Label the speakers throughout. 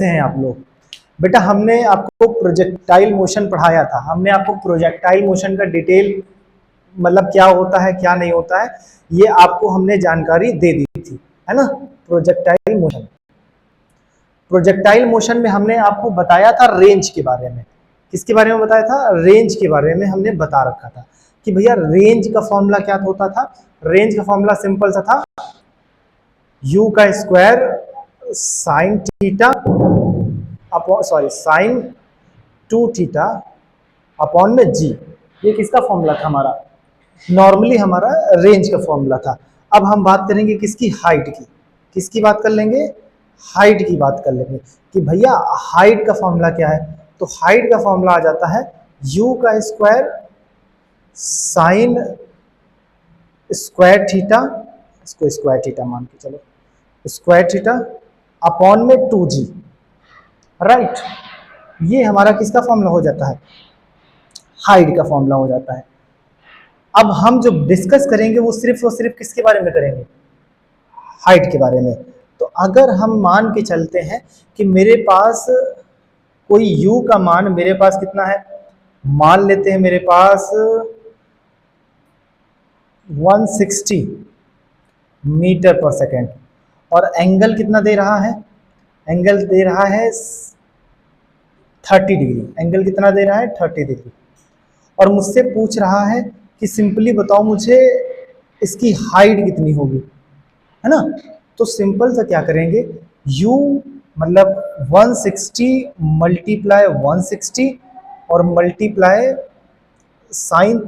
Speaker 1: हैं आप लोग? बेटा हमने आपको प्रोजेक्टाइल मोशन पढ़ाया था, हमने आपको प्रोजेक्टाइल मोशन का डिटेल मतलब क्या होता है क्या नहीं होता है ये आपको हमने जानकारी दे दी थी, है ना। प्रोजेक्टाइल मोशन में हमने आपको बताया था रेंज के बारे में। किसके बारे में बताया था? रेंज के बारे में हमने बता रखा था कि भैया रेंज का फॉर्मूला क्या होता था। रेंज का फॉर्मूला सिंपल सा था, u का square sine theta upon sine 2 theta upon में g। ये किसका फॉर्मूला था? हमारा नॉर्मली हमारा रेंज का फॉर्मूला था। अब हम बात करेंगे किसकी? हाइट की। किसकी बात कर लेंगे? हाइट की बात कर लेंगे कि भैया हाइट का फॉर्मूला क्या है। तो हाइट का फॉर्मूला आ जाता है u का स्क्वायर साइन स्क्वायर थीटा, इसको स्क्वायर थीटा मान के चलो, स्क्वायर थीटा अपॉन में 2g, राइट। ये हमारा किसका फॉर्मूला हो जाता है? हाइट का फॉर्मूला हो जाता है। अब हम जो डिस्कस करेंगे वो सिर्फ और सिर्फ किसके बारे में करेंगे? हाइट के बारे में। तो अगर हम मान के चलते हैं कि मेरे पास कोई u का मान मेरे पास कितना है, मान लेते हैं मेरे पास 160 मीटर पर सेकेंड, और एंगल कितना दे रहा है? एंगल दे रहा है 30 डिग्री। एंगल कितना दे रहा है? 30 डिग्री। और मुझसे पूछ रहा है कि सिंपली बताओ मुझे इसकी हाइट कितनी होगी, है ना। तो सिंपल सा क्या करेंगे, u मतलब 160 मल्टीप्लाई 160 और मल्टीप्लाई साइन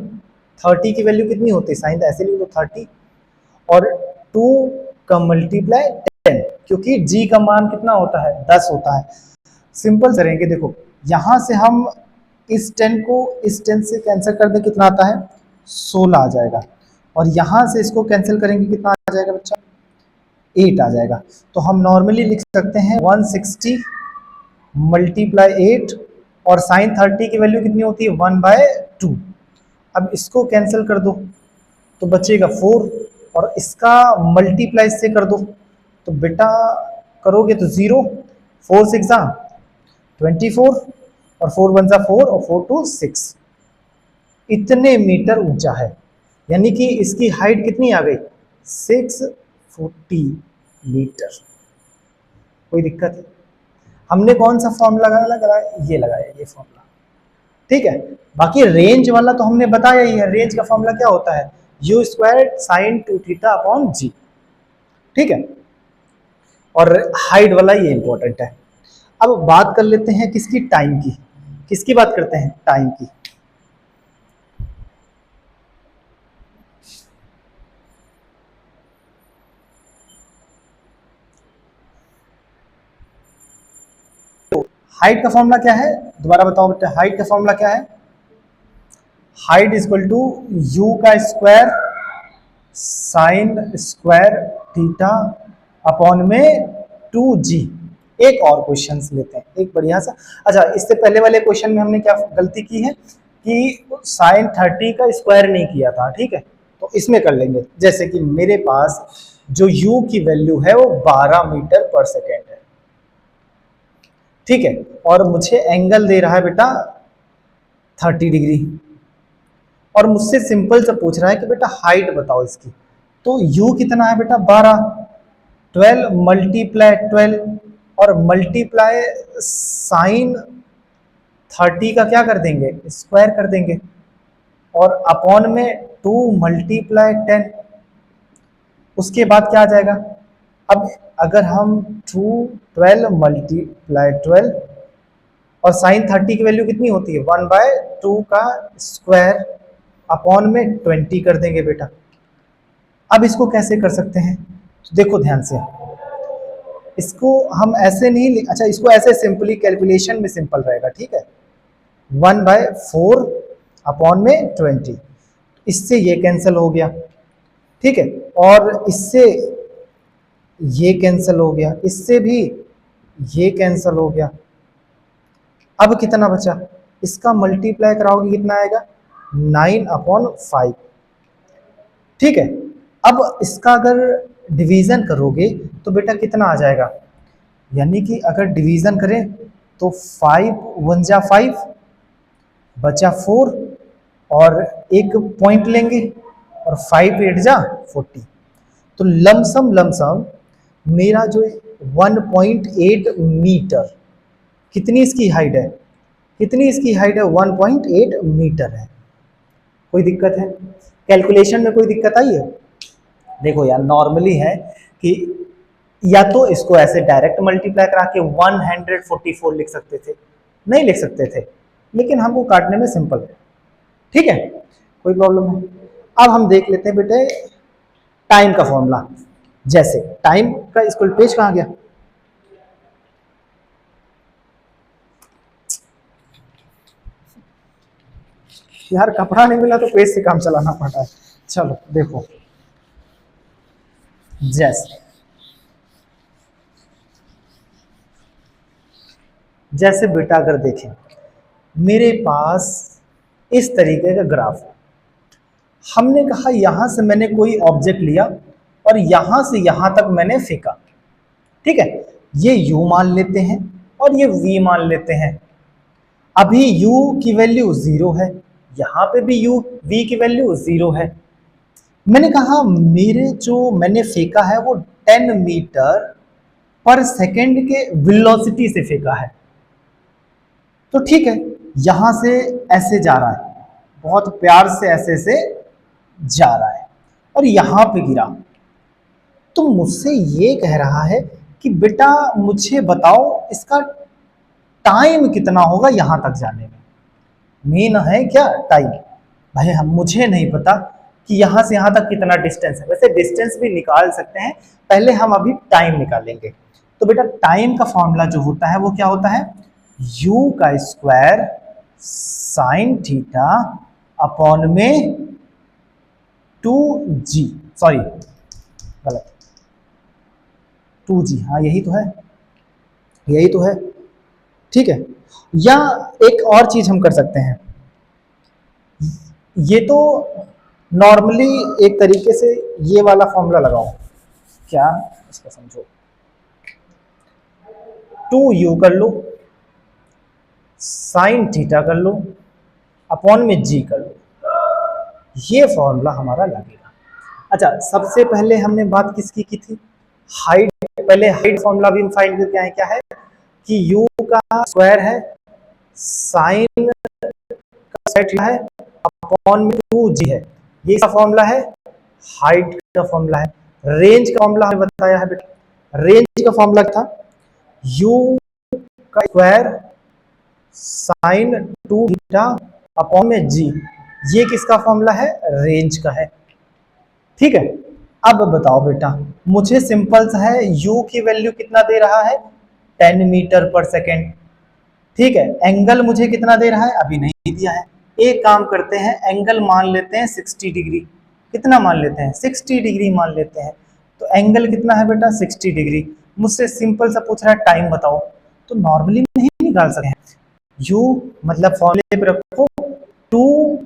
Speaker 1: 30 की वैल्यू कितनी होती है? साइन ऐसे लिखो 30 और 2 का मल्टीप्लाई 10, क्योंकि g का मान कितना होता है? 10 होता है। सिंपल करेंगे, देखो यहां से हम इस 10 को इस 10 से कैंसिल कर दें, कितना आता है? 16 आ जाएगा। और यहां से इसको कैंसिल करेंगे, कितना आ जाएगा बच्चा? 8 आ जाएगा। तो हम नॉर्मली लिख सकते हैं 160 मल्टीप्लाई 8 और साइन 30 की वैल्यू कितनी होती है? 1/2। अब इसको कैंसिल कर दो तो बचेगा 4, और इसका मल्टीप्लाई से कर दो तो बेटा करोगे तो 0, 4 6 24 और 4 1 4 और 4 2 6, इतने मीटर ऊंचा है। यानी कि इसकी हाइट कितनी आ गई? 640 मीटर। कोई दिक्कत है? हमने कौन सा फॉर्मूला लगाया? ये लगाया, ये फॉर्मूला, ठीक है। बाकी रेंज वाला तो हमने बताया ही है। रेंज का फॉर्मूला क्या होता है? u square sine 2 theta upon g, ठीक है। और हाइट वाला ये इंपॉर्टेंट है। अब बात कर लेते हैं किसकी? टाइम की। किसकी बात करते हैं? टाइम की। हाइट का फॉर्मूला क्या है? दोबारा बताओ बेटा, हाइट का फॉर्मूला क्या है? Height is equal to u का square sine square theta upon में 2g। एक और क्वेश्चन लेते हैं, एक बढ़िया सा। अच्छा, इससे पहले वाले क्वेश्चन में हमने क्या गलती की है कि साइन 30 का स्क्वायर नहीं किया था, ठीक है। तो इसमें कर लेंगे। जैसे कि मेरे पास जो u की वैल्यू है वो 12 मीटर पर सेकेंड है, ठीक है। और मुझे एंगल दे रहा है बेटा 30 डिग्री, और मुझसे सिंपल से पूछ रहा है कि बेटा हाइट बताओ इसकी। तो u कितना है बेटा? 12, 12 मल्टीप्लाई 12 और मल्टीप्लाई साइन 30 का क्या कर देंगे? स्क्वायर कर देंगे, और अपॉन में 2 मल्टीप्लाई 10। उसके बाद क्या आ जाएगा? अब अगर हम 12 मल्टीप्लाई 12 और साइन 30 की वैल्यू कितनी होती है? 1/2 का स्क्वायर अपॉन में 20 कर देंगे बेटा। अब इसको कैसे कर सकते हैं? तो देखो ध्यान से, इसको हम ऐसे नहीं अच्छा, इसको ऐसे सिंपली कैलकुलेशन में सिंपल रहेगा, ठीक है। 1/4 अपॉन में 20, इससे ये कैंसिल हो गया, ठीक है। और इससे ये कैंसिल हो गया, इससे भी ये कैंसिल हो गया। अब कितना बचा? इसका मल्टीप्लाई कराओगे कितना आएगा? 9/5, ठीक है। अब इसका अगर डिवीजन करोगे तो बेटा कितना आ जाएगा? यानी कि अगर डिवीजन करें तो 5 1 जा 5 बचा 4 और एक पॉइंट लेंगे और 5 8 जा 40। तो लमसम मेरा जो 1.8 मीटर, कितनी इसकी हाइट है, कितनी इसकी हाइट है, 1.8 मीटर है। कोई दिक्कत है कैलकुलेशन में, कोई दिक्कत आई है? देखो यार नॉर्मली है कि या तो इसको ऐसे डायरेक्ट मल्टीप्लाई करा के 144 लिख सकते थे, नहीं लिख सकते थे, लेकिन हमको काटने में सिंपल है। ठीक है, कोई प्रॉब्लम है? अब हम देख लेते हैं बेटे टाइम का फॉर्मूला। जैसे टाइम का स्कूल पेज कहाँ गया? यार कपड़ा नहीं मिला तो पेज से काम चलाना पड़ता है। चलो देखो, जैसे बेटा अगर देखें मेरे पास इस तरीके का ग्राफ है, हमने कहा यहां से मैंने कोई ऑब्जेक्ट लिया और यहां से यहां तक मैंने फेंका। ठीक है, ये u मान लेते हैं और ये v मान लेते हैं। अभी u की वैल्यू 0 है, यहां पे भी v की वैल्यू 0 है। मैंने कहा मेरे जो मैंने फेंका है वो 10 मीटर पर सेकेंड के वेलोसिटी से फेंका है। तो ठीक है, यहां से ऐसे जा रहा है, बहुत प्यार से ऐसे जा रहा है और यहां पे गिरा। तो मुझसे ये कह रहा है कि बेटा मुझे बताओ इसका टाइम कितना होगा यहां तक जाने में। मेन है क्या टाइम? भाई हम मुझे नहीं पता कि यहां से यहां तक कितना डिस्टेंस है, वैसे डिस्टेंस भी निकाल सकते हैं, पहले हम अभी टाइम निकालेंगे। तो बेटा टाइम का फॉर्मूला जो होता है वो क्या होता है, u का स्क्वायर साइन थीटा अपॉन में 2g, सॉरी गलत, 2g, हाँ यही तो है, यही तो है। ठीक है, या एक और चीज हम कर सकते हैं, ये तो नॉर्मली एक तरीके से ये वाला फॉर्मूला लगाओ, क्या इसका समझो, 2u कर लो साइन थीटा कर लो अपॉन में g कर लो, ये फॉर्मूला हमारा लगेगा। अच्छा सबसे पहले हमने बात किसकी की थी, हाइट। पहले हाइट फॉर्मूला भी फाइंड करके आए, क्या है कि u का स्क्वायर है साइन का स्क्वायर है अपॉन में 2g है, ये इसका फॉर्मूला है, हाइट का फॉर्मूला है। रेंज का फॉर्मूला हमें बताया है बेटा, रेंज का फॉर्मूला था u का स्क्वायर साइन 2 थीटा अपॉन में g, ये किसका फॉर्मूला है, रेंज का है। ठीक है, अब बताओ बेटा मुझे सिंपल सा है, u की वैल्यू कितना दे रहा है, 10 मीटर पर सेकेंड। ठीक है, एंगल मुझे कितना दे रहा है, अभी नहीं दिया है। एक काम करते हैं, एंगल मान लेते हैं 60 डिग्री। कितना मान लेते हैं, 60 डिग्री मान लेते हैं। तो एंगल कितना है बेटा, 60 डिग्री। मुझसे सिंपल सा पूछ रहा है टाइम बताओ, तो नॉर्मली नहीं निकाल सकते हैं। u मतलब फॉर्मूले पे रखो, 2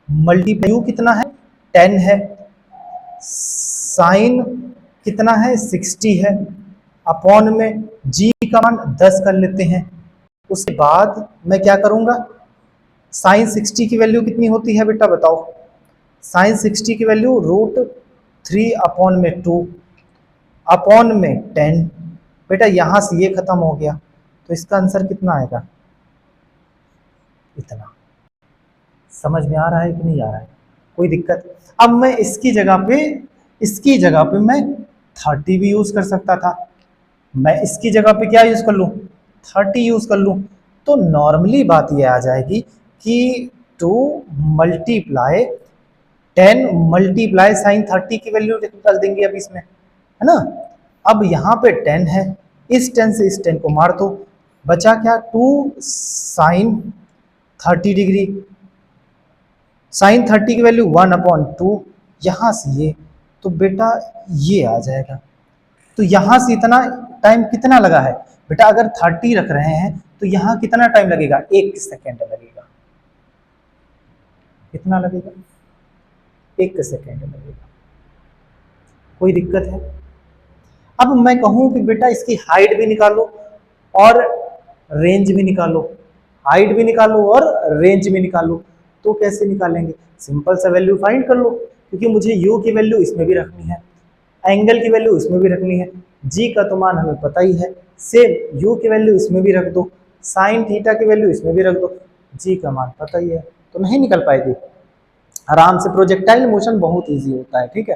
Speaker 1: मल्टीप्लाई u कितना है 10 है, साइन कितना है 60 है, अपॉन में g का मान 10 कर लेते हैं। उसके बाद मैं क्या करूंगा, साइन 60 की वैल्यू कितनी होती है बेटा बताओ, साइन 60 की वैल्यू √3 अपॉन में 2 अपॉन में 10। बेटा यहां से ये खत्म हो गया, तो इसका आंसर कितना आएगा, इतना। समझ में आ रहा है कि नहीं आ रहा है, कोई दिक्कत? अब मैं इसकी जगह पे मैं 30 भी यूज कर सकता था, मैं इसकी जगह पे क्या यूज कर लूं, 30 यूज कर लूं। तो नॉर्मली बात ये आ जाएगी कि 2 मल्टीप्लाई 10 मल्टीप्लाई साइन 30 की वैल्यू निकाल देंगे अब इसमें, है ना। अब यहाँ पे 10 है, इस 10 से इस 10 को मार दो, बचा क्या, 2 साइन 30 डिग्री, साइन 30 की वैल्यू 1/2, यहाँ से ये, तो बेटा ये आ जाएगा। तो यहाँ से इतना टाइम कितना लगा है बेटा, अगर 30 रख रहे हैं तो यहाँ कितना टाइम लगेगा, 1 सेकेंड लगेगा। कितना लगेगा, 1 सेकेंड लगेगा। कोई दिक्कत है? अब मैं कहूं कि बेटा इसकी हाइट भी निकालो, और रेंज भी निकालो, हाइट भी निकालो और रेंज भी निकालो। तो कैसे निकालेंगे? सिंपल सा वैल्यू फाइंड कर लो, क्योंकि मुझे यू की वैल्यू इसमें भी रखनी है, एंगल की वैल्यू इसमें भी रखनी है, जी का तो मान हमें पता ही है, सेम यू की वैल्यू इसमें भी रख दो, साइन थीटा की वैल्यू इसमें भी रख दो, जी का मान पता ही है, तो नहीं निकल पाएगी आराम से। प्रोजेक्टाइल मोशन बहुत इजी होता है, ठीक है।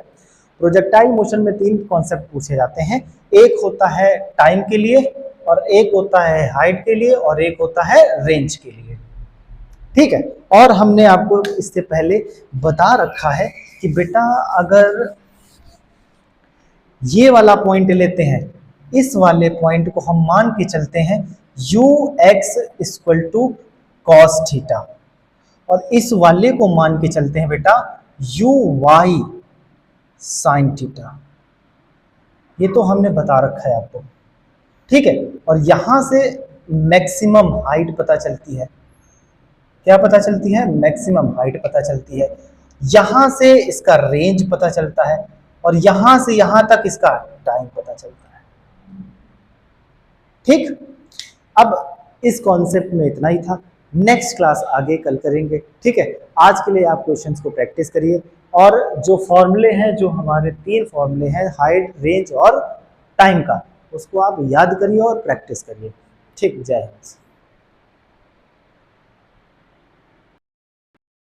Speaker 1: प्रोजेक्टाइल मोशन में 3 कॉन्सेप्ट पूछे जाते हैं, एक होता है टाइम के लिए, और एक होता है हाइट के लिए, और एक होता है रेंज के लिए, ठीक है। और हमने आपको इससे पहले बता रखा है कि बेटा अगर ये वाला पॉइंट लेते हैं, इस वाले पॉइंट को हम मान के चलते हैं u x equal to cos theta, और इस वाले को मान के चलते हैं बेटा यू वाई साइन थीटा। ये तो हमने बता रखा है आपको, ठीक है। और यहां से मैक्सिमम हाइट पता चलती है, क्या पता चलती है? मैक्सिमम हाइट पता चलती है। यहां से इसका रेंज पता चलता है, और यहां से यहां तक इसका टाइम पता चलता है, ठीक। अब इस कॉन्सेप्ट में इतना ही था, नेक्स्ट क्लास आगे कल करेंगे, ठीक है। आज के लिए आप क्वेश्चंस को प्रैक्टिस करिए, और जो फॉर्मूले हैं, जो हमारे 3 फॉर्मूले हैं हाइट, रेंज और टाइम का, उसको आप याद करिए और प्रैक्टिस करिए, ठीक। जय हिंद।